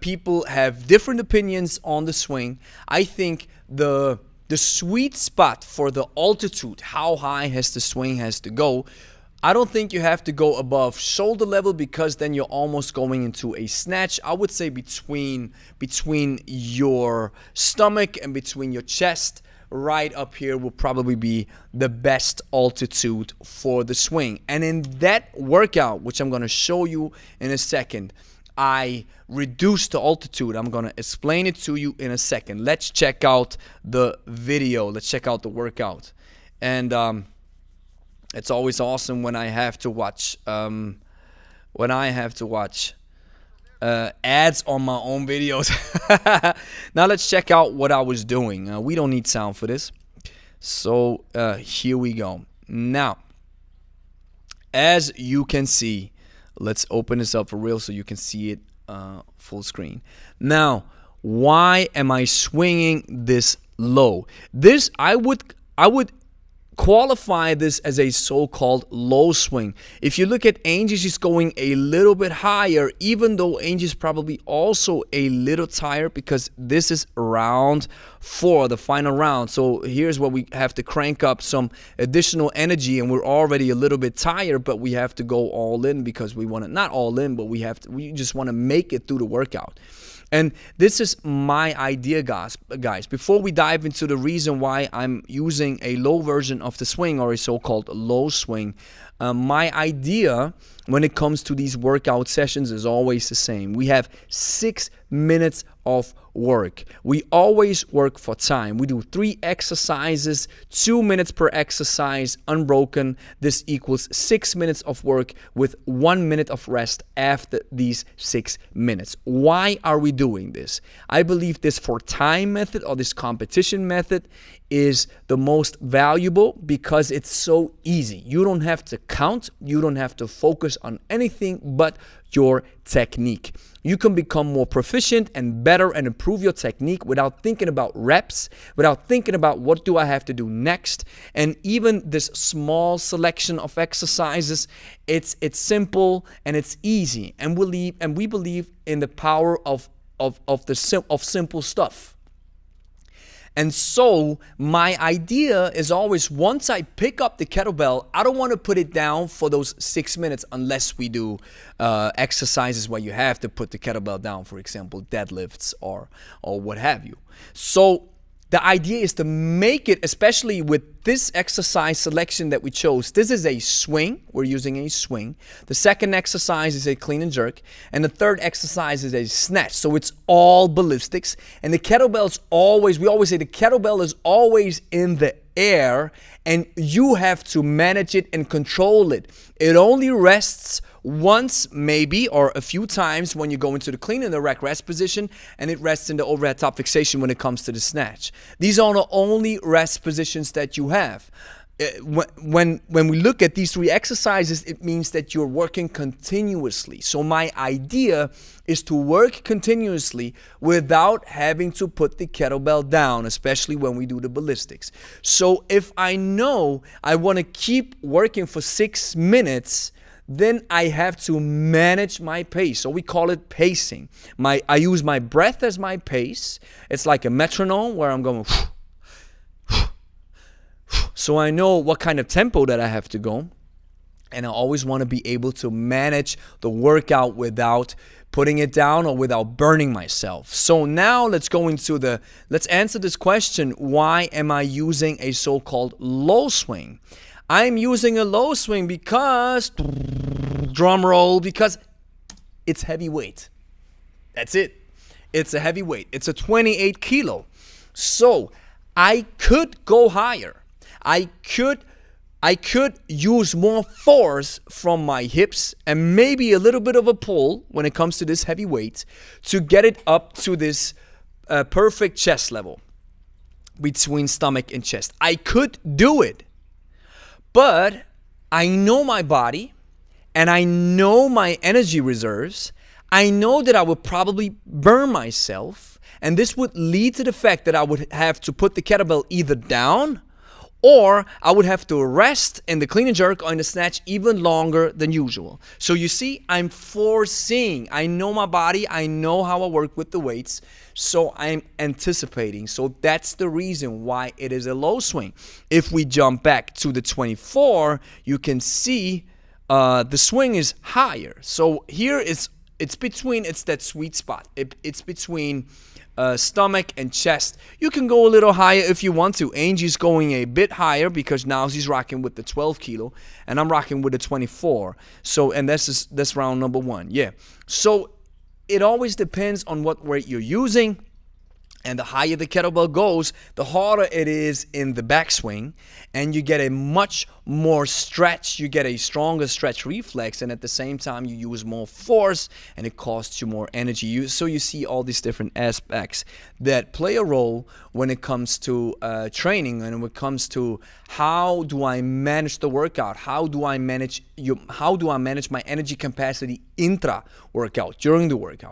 People have different opinions on the swing. I think the sweet spot for the altitude, how high has the swing has to go, I don't think you have to go above shoulder level, because then you're almost going into a snatch. I would say between your stomach and between your chest, right up here will probably be the best altitude for the swing. And in that workout, which I'm going to show you in a second, I reduce the altitude. I'm going to explain it to you in a second. Let's check out the video. Let's check out the workout. And it's always awesome when I have to watch ads on my own videos. Now let's check out what I was doing. We don't need sound for this. So here we go. Now, as you can see, let's open this up for real so you can see it full screen. Now, why am I swinging this low? This, I would qualify this as a so-called low swing. If you look at Angie, she's going a little bit higher, even though Angie's probably also a little tired, because this is round 4, the final round. So here's where we have to crank up some additional energy, and we're already a little bit tired, but we have to go all in, because we want to, not all in, but we just want to make it through the workout. And this is my idea, guys. Before we dive into the reason why I'm using a low version of the swing, or a so-called low swing, my idea when it comes to these workout sessions is always the same. We have 6 minutes of work. We always work for time. We do 3 exercises, 2 minutes per exercise, unbroken. This equals 6 minutes of work with 1 minute of rest after these 6 minutes. Why are we doing this? I believe this for time method, or this competition method, is the most valuable because it's so easy. You don't have to count. You don't have to focus on anything but your technique. You can become more proficient and better and improve your technique without thinking about reps, without thinking about what do I have to do next. And even this small selection of exercises, it's simple and it's easy. And we believe in the power of simple stuff. And so my idea is always, once I pick up the kettlebell, I don't want to put it down for those 6 minutes unless we do exercises where you have to put the kettlebell down, for example, deadlifts or what have you. So the idea is to make it, especially with this exercise selection that we chose. This is a swing. We're using a swing. The second exercise is a clean and jerk. And the third exercise is a snatch. So it's all ballistics. And the kettlebell's always, we always say the kettlebell is always in the air, and you have to manage it and control it. It only rests once, maybe, or a few times when you go into the clean and the rack rest position, and it rests in the overhead top fixation when it comes to the snatch. These are the only rest positions that you have. When we look at these 3 exercises, it means that you're working continuously. So my idea is to work continuously without having to put the kettlebell down, especially when we do the ballistics. So if I know I want to keep working for 6 minutes, then I have to manage my pace. So we call it pacing. I use my breath as my pace. It's like a metronome where I'm going. So I know what kind of tempo that I have to go. And I always want to be able to manage the workout without putting it down or without burning myself. So now let's answer this question. Why am I using a so-called low swing? I'm using a low swing because, drum roll, because it's heavy weight. That's it. It's a heavy weight. It's a 28 kilo. So I could go higher. I could use more force from my hips and maybe a little bit of a pull when it comes to this heavy weight to get it up to this perfect chest level between stomach and chest. I could do it, but I know my body and I know my energy reserves. I know that I would probably burn myself, and this would lead to the fact that I would have to put the kettlebell either down or I would have to rest in the clean and jerk or in the snatch even longer than usual. So you see, I'm foreseeing. I know my body. I know how I work with the weights. So I'm anticipating. So that's the reason why it is a low swing. If we jump back to the 24, you can see the swing is higher. So here it's that sweet spot. It's between stomach and chest. You can go a little higher if you want to. Angie's going a bit higher because now she's rocking with the 12 kilo and I'm rocking with the 24. So, and that's round number 1. Yeah. So it always depends on what weight you're using. And the higher the kettlebell goes, the harder it is in the backswing. And you get a much more stretch. You get a stronger stretch reflex. And at the same time, you use more force and it costs you more energy. So you see all these different aspects that play a role when it comes to training and when it comes to how do I manage the workout? How do I manage my energy capacity intra-workout, during the workout?